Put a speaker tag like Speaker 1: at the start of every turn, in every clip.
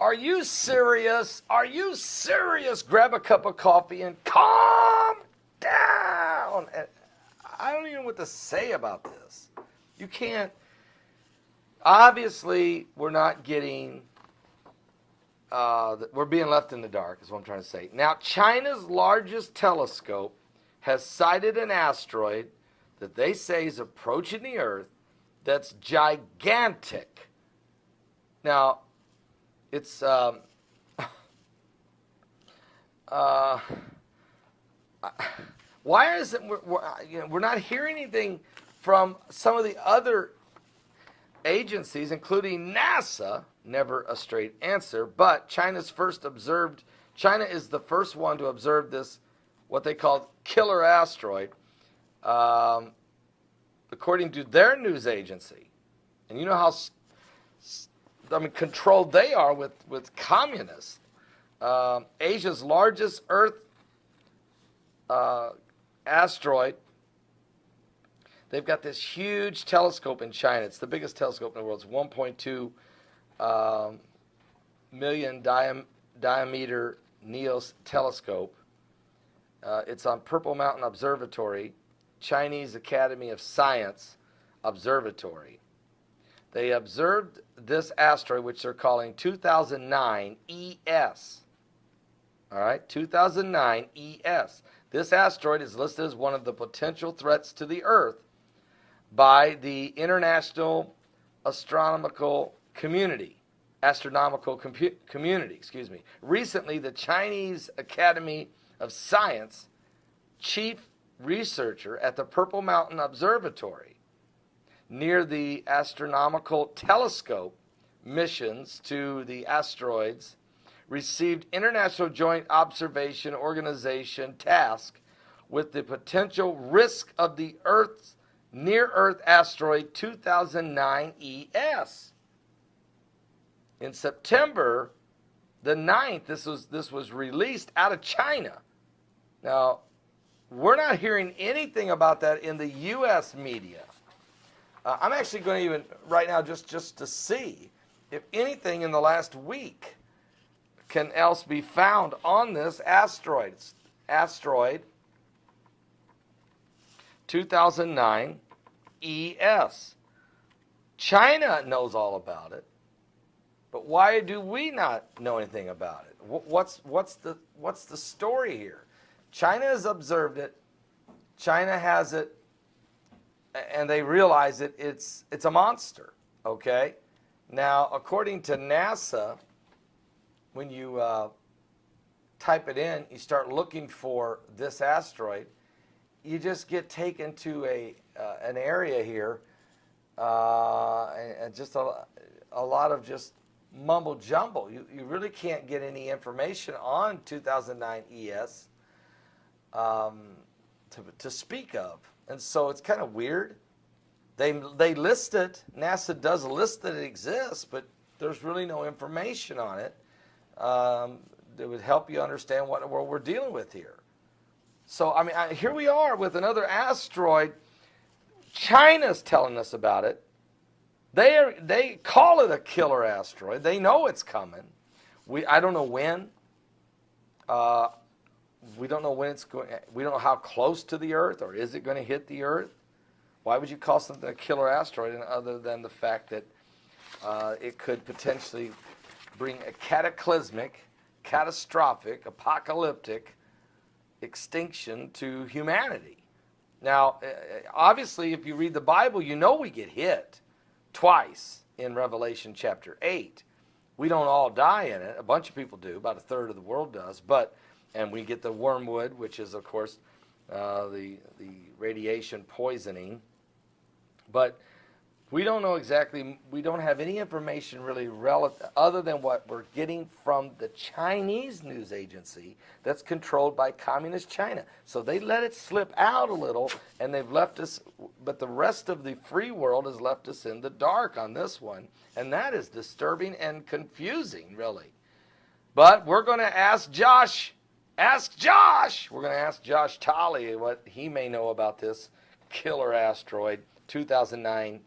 Speaker 1: Are you serious? Are you serious? Grab a cup of coffee and calm down. And I don't even know what to say about this. You can't. Obviously, we're not getting. We're being left in the dark, is what I'm trying to say. Now, China's largest telescope has sighted an asteroid that they say is approaching the Earth that's gigantic. Now, it's why is it we're not hearing anything from some of the other agencies, including NASA? Never a straight answer, but China is the first one to observe this, what they call killer asteroid, according to their news agency. And you know how controlled they are with communists. Asia's largest Earth asteroid. They've got this huge telescope in China. It's the biggest telescope in the world. It's 1.2 million diameter N.A.S. telescope. It's on Purple Mountain Observatory, Chinese Academy of Science Observatory. They observed this asteroid, which they're calling 2009 E.S. All right, 2009 E.S. This asteroid is listed as one of the potential threats to the Earth by the International Astronomical Community. Recently, the Chinese Academy of Science chief researcher at the Purple Mountain Observatory near the astronomical telescope missions to the asteroids received International Joint Observation Organization task with the potential risk of the Earth's near-Earth asteroid 2009 ES. In September the 9th, this was released out of China. Now, we're not hearing anything about that in the U.S. media. I'm actually going to even, right now, just to see if anything in the last week can else be found on this asteroid. It's asteroid 2009 ES. China knows all about it, but why do we not know anything about it? What's the story here? China has observed it. China has it, and they realize it's a monster. Okay. Now, according to NASA, when you type it in, you start looking for this asteroid, you just get taken to an area here, and just a lot of just mumble jumble. You really can't get any information on 2009 ES to speak of, and so it's kind of weird. They list it. NASA does list that it exists, but there's really no information on it that would help you understand what we're dealing with here. So, I mean, here we are with another asteroid. China's telling us about it. They call it a killer asteroid. They know it's coming. I don't know when. We don't know when it's going. We don't know how close to the Earth, or is it going to hit the Earth? Why would you call something a killer asteroid, other than the fact that it could potentially bring a cataclysmic, catastrophic, apocalyptic extinction to humanity? Now, obviously, if you read the Bible, you know we get hit twice in Revelation chapter 8. We don't all die in it. A bunch of people do. About a third of the world does. And we get the wormwood, which is, of course, the radiation poisoning. But we don't know exactly. We don't have any information really other than what we're getting from the Chinese news agency that's controlled by Communist China. So they let it slip out a little, and they've left us, but the rest of the free world has left us in the dark on this one, and that is disturbing and confusing, really. But we're going to ask Josh. Ask Josh! We're going to ask Josh Tolley what he may know about this killer asteroid, 2009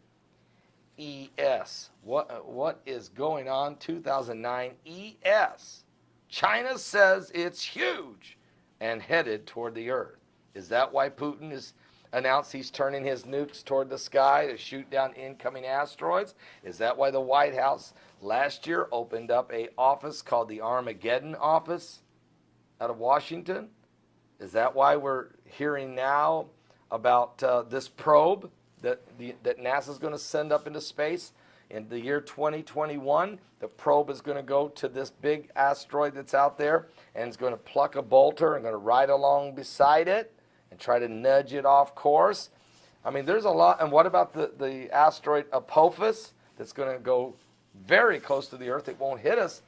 Speaker 1: ES. What is going on? 2009 ES. China says it's huge and headed toward the Earth. Is that why Putin has announced he's turning his nukes toward the sky to shoot down incoming asteroids? Is that why the White House last year opened up an office called the Armageddon office out of Washington? Is that why we're hearing now about this probe that NASA is going to send up into space in the year 2021? The probe is going to go to this big asteroid that's out there, and it's going to pluck a bolter and going to ride along beside it and try to nudge it off course. I mean, there's a lot. And what about the asteroid Apophis that's going to go very close to the Earth? It won't hit us,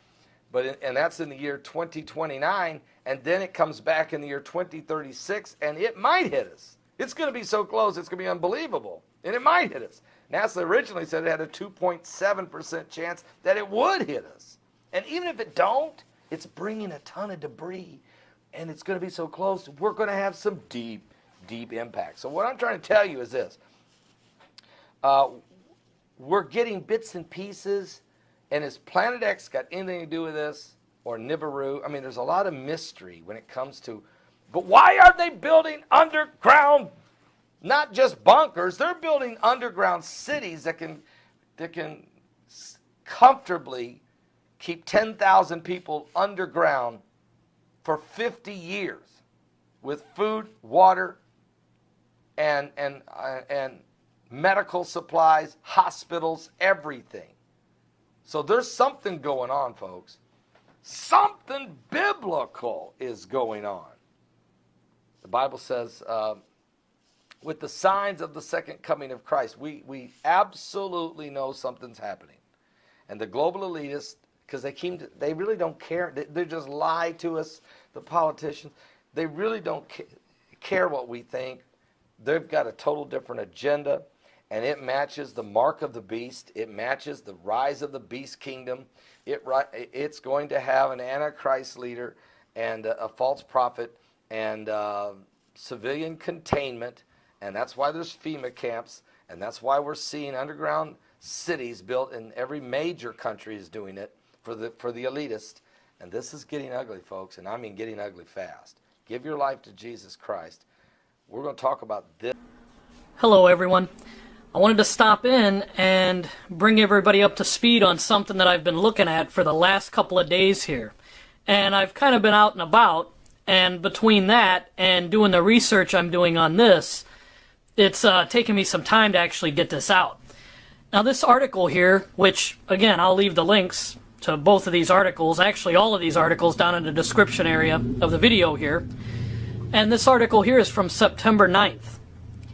Speaker 1: and that's in the year 2029, and then it comes back in the year 2036, and it might hit us. It's going to be so close, it's going to be unbelievable, and it might hit us. NASA originally said it had a 2.7% chance that it would hit us. And even if it don't, it's bringing a ton of debris, and it's going to be so close, we're going to have some deep, deep impact. So what I'm trying to tell you is this. We're getting bits and pieces, and is Planet X got anything to do with this, or Nibiru? I mean, there's a lot of mystery when it comes to, but why are they building underground, not just bunkers? They're building underground cities that can comfortably keep 10,000 people underground for 50 years with food, water, and medical supplies, hospitals, everything. So there's something going on, folks. Something biblical is going on. The Bible says, with the signs of the second coming of Christ, we absolutely know something's happening. And the global elitists, because they really don't care. They just lie to us, the politicians. They really don't care what we think. They've got a total different agenda, and it matches the mark of the beast. It matches the rise of the beast kingdom. It's going to have an Antichrist leader and a false prophet and civilian containment, and that's why there's FEMA camps, and that's why we're seeing underground cities built in every major country is doing it for the elitist. And this is getting ugly, folks, and I mean getting ugly fast. Give your life to Jesus Christ. We're going to talk about this.
Speaker 2: Hello, everyone. I wanted to stop in and bring everybody up to speed on something that I've been looking at for the last couple of days here. And I've kind of been out and about, and between that and doing the research I'm doing on this, it's taken me some time to actually get this out. Now, this article here, which, again, I'll leave the links to both of these articles, actually all of these articles down in the description area of the video here. And this article here is from September 9th.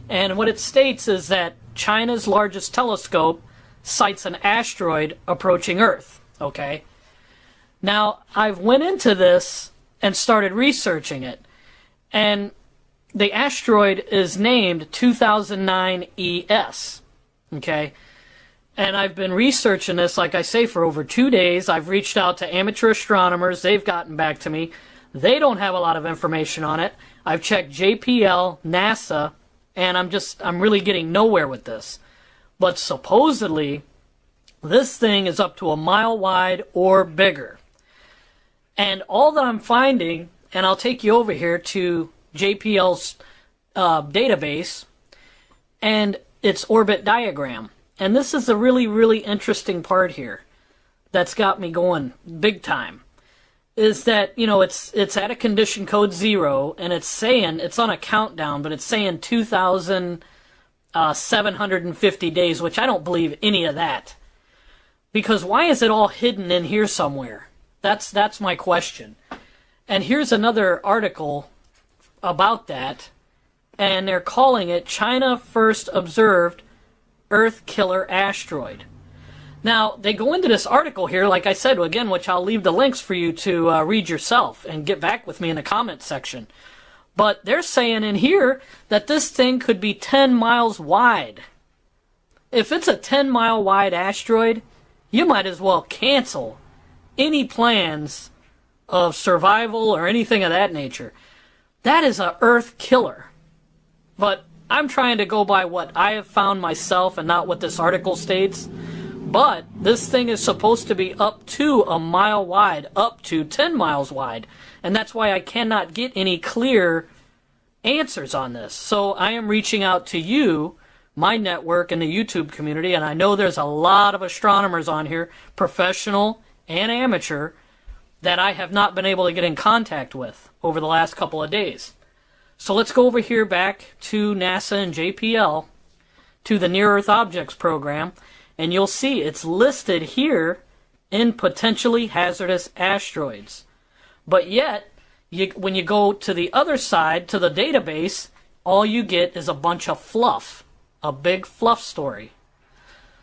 Speaker 2: And what it states is that China's largest telescope sights an asteroid approaching Earth. Okay? Now, I've went into this and started researching it. And the asteroid is named 2009 ES. Okay? And I've been researching this, like I say, for over 2 days. I've reached out to amateur astronomers. They've gotten back to me. They don't have a lot of information on it. I've checked JPL, NASA, and I'm really getting nowhere with this. But supposedly, this thing is up to a mile wide or bigger. And all that I'm finding, and I'll take you over here to JPL's database and its orbit diagram. And this is a really, really interesting part here that's got me going big time. Is that, you know, it's at a condition code 0, and it's saying, it's on a countdown, but it's saying 2,750 days, which I don't believe any of that. Because why is it all hidden in here somewhere? That's my question. And here's another article about that, and they're calling it China First Observed Earth Killer Asteroid. Now, they go into this article here, like I said, again, which I'll leave the links for you to read yourself and get back with me in the comment section. But they're saying in here that this thing could be 10 miles wide. If it's a 10-mile wide asteroid, you might as well cancel any plans of survival or anything of that nature. That is a Earth killer. But I'm trying to go by what I have found myself and not what this article states. But this thing is supposed to be up to a mile wide, up to 10 miles wide. And that's why I cannot get any clear answers on this. So I am reaching out to you, my network, and the YouTube community. And I know there's a lot of astronomers on here, professional and amateur, that I have not been able to get in contact with over the last couple of days. So let's go over here back to NASA and JPL, to the Near Earth Objects program, and you'll see it's listed here in potentially hazardous asteroids. But yet, when you go to the other side, to the database, all you get is a bunch of fluff, a big fluff story.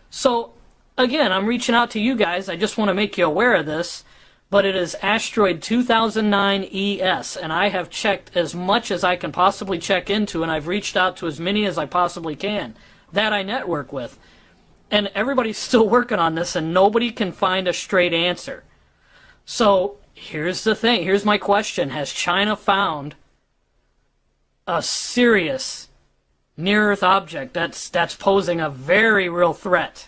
Speaker 2: So, again, I'm reaching out to you guys. I just want to make you aware of this. But it is Asteroid 2009 E.S., and I have checked as much as I can possibly check into, and I've reached out to as many as I possibly can that I network with. And everybody's still working on this, and nobody can find a straight answer. So here's the thing. Here's my question. Has China found a serious near-Earth object that's posing a very real threat?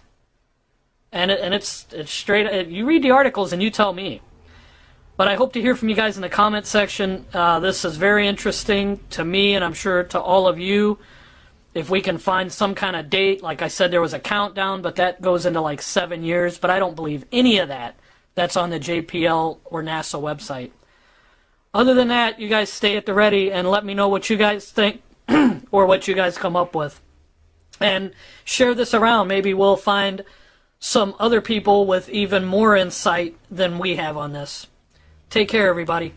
Speaker 2: And it's straight. You read the articles and you tell me. But I hope to hear from you guys in the comment section. This is very interesting to me, and I'm sure to all of you. If we can find some kind of date, like I said, there was a countdown, but that goes into like 7 years. But I don't believe any of that. That's on the JPL or NASA website. Other than that, you guys stay at the ready and let me know what you guys think or what you guys come up with. And share this around. Maybe we'll find some other people with even more insight than we have on this. Take care, everybody.